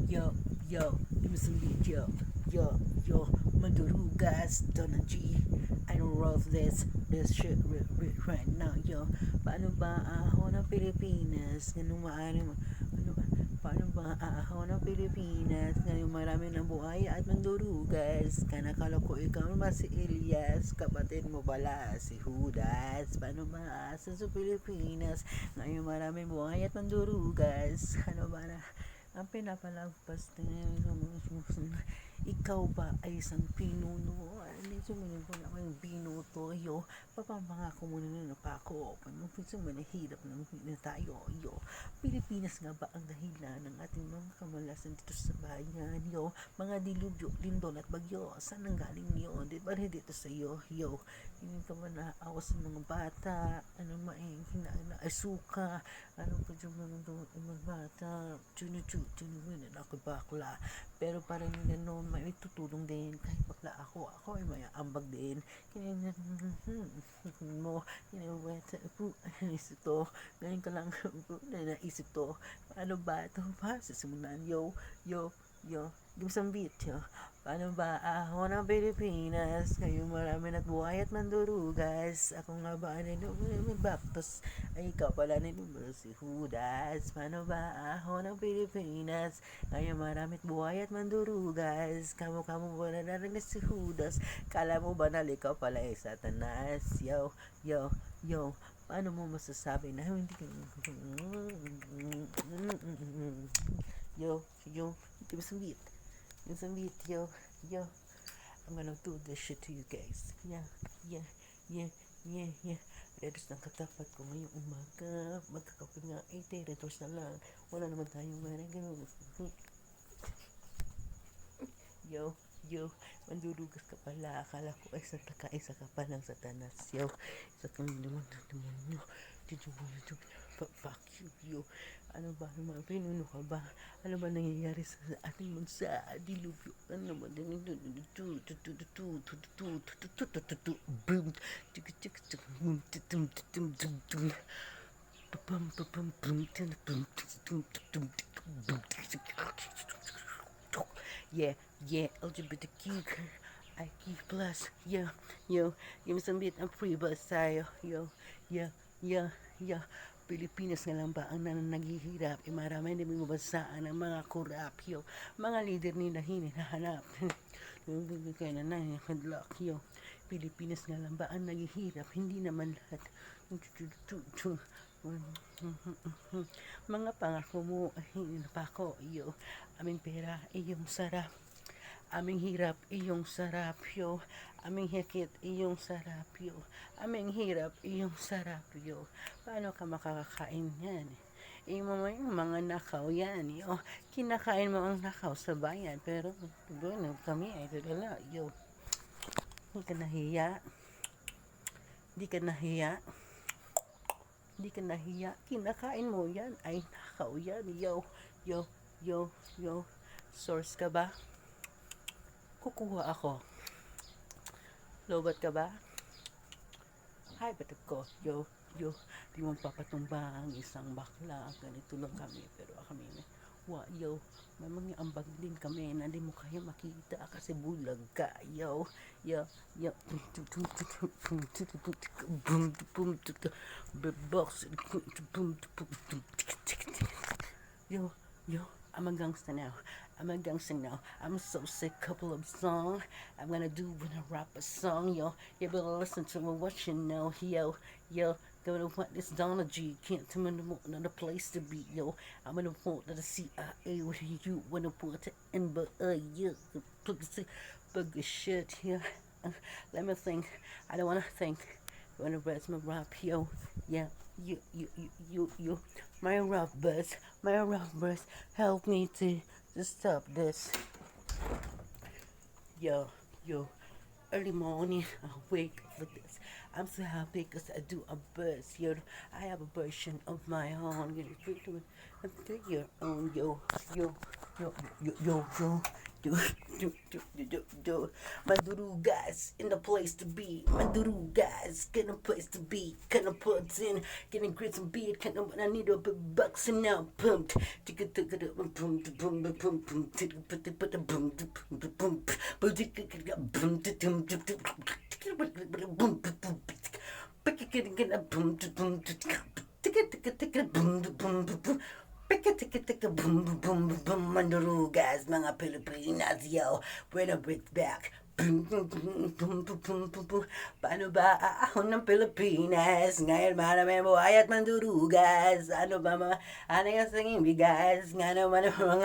Yo, yo, give me some beat, yo, Madurugas, Donna G. I don't roll this shit right now, yo. Paano ba ako ng Pilipinas? Ganun maaaring, paano ba ako ng Pilipinas? Ngayon marami ng buhay at mandurugas. Kanakala ko ikaw ba si Elias? Kapatid mo pala si Judas. Paano ba asa sa Pilipinas? Ngayon maraming buhay at mandurugas. Ano ba na? Ang pinapalagpas din ikaw ba ay isang pinuno? Hindi sumunod ko na yung binuto, yo. Papamangako mo na pa ako. Panupin manahirap na tayo, yo. Pilipinas nga ba ang dahilan ng ating mga kamalasan dito sa bayan, yo? Mga dilubyo, lindol at bagyo. Saan ang galing yun? Di ba rin dito sa iyo, yo? Hindi ka ba naawa sa mga bata? Ano maing kinain ay suka? Ano pa dyan mga bata? Chunu-chu, ako bakla. Pero parang gano'n, may tutulong din. Kahit bakla ako ay may ambag din. Mo, kinaweta po, naisip to. Ngayon ka lang po, naisip to. Paano ba ito pa? Sisimulan, yo. Give me some beat, yo. Paano ba ako ng Pilipinas? Ngayon marami at buhay at mandurugas. Ako nga ba may baptos? Ay ikaw pala numero si Judas. Paano ba ako ng Pilipinas? Ngayon marami at buhay at mandurugas. Kamo ba na si Judas? Kala mo ba na ikaw pala ay Satanas? Yo. Paano mo masasabi na hindi ka... Yo, give me some beat. Give me some beat, yo. I'm gonna do this shit to you guys. Yeah. Redos ng katapat ko ngayong umaga. Magkakape nga 80 retos na lang. Wala naman tayong ganun. Yo, mandurugas ka pala. Akala ko ay isa ka pa ng Satanas. Yo, isa kang demonyo. Fuck you, yo. Ano ba naman, pinuno ka ba? Ano ba nangyayari sa ating bansa? Dilubyo, ano ba? Yeah, LGBTQ IQ plus, yo, give me some beat, I'm free bus tayo, yo, Pilipinas nga lang ba ang naghihirap? Marami din may mabasaan ang mga korap, yo. Mga leader nila hinahanap. Kaya na nakadlock, yo. Pilipinas nga lang ba ang naghihirap? Hindi naman lahat. Mga pangako mo ay napako, yo. Aming pera ay yung sarap. Aming hirap, iyong sarap, yo. Aming hikit, iyong sarap, yo. Aming hirap, iyong sarap, yo. Paano ka makakakain yan? Yung mga nakaw yan, yo. Kinakain mo ang nakaw sa bayan, pero doon kami ay dala, yo. Hindi ka nahiya. Kinakain mo yan, ay nakaw yan, yo. Source ka ba? Kukuha ako. Lobat ka ba? Hi, batak ko. Yo. Di mo papatumba ang isang bakla. Ganito lang kami. Pero kami na. Yo. May mga ambag din kami na di mo kaya makita kasi bulag ka. Yo. Yo. I'm a gangster now. I'm so sick, couple of songs. I'm gonna do when I rap a song, yo. You better listen to me, what you know, yo. Gonna want this Donna G. Can't tell me another place to be, yo. I'm gonna want the CIA with you. Wanna put the NBA, yeah. Bug shit here. Let me think. I don't wanna think. Wanna rest my rap, yo. Yeah. You. My rappers, help me to stop this. Yo. Early morning, I wake up for this. I'm so happy because I do a burst, yo. I have a version of my own. You know, your own, yo. Mandurugas in the place to be. Mandurugas in the place to be. Kinda puts in, getting grits and beat. Kinda when I need a big bucks and now pumped. Tick it, tick it, boom, boom, boom, boom, boom, boom, tick it, put it, boom, boom, boom, boom, boom, tick it, boom, boom, boom, boom, boom, pick it, get a boom, boom, tick it, boom, boom, boom. Pika-tika-tika, boom, boom, boom, boom, Mandurugas, mga Pilipinas, yo, when I break back. Boom, boom, boom, boom, boom, boom, boom, boom. Paano ba aahon ng Pilipinas? Ngayon marami buhay at mandurugas. Ano ba mga, ano yung singing bigas? Nga naman ang mga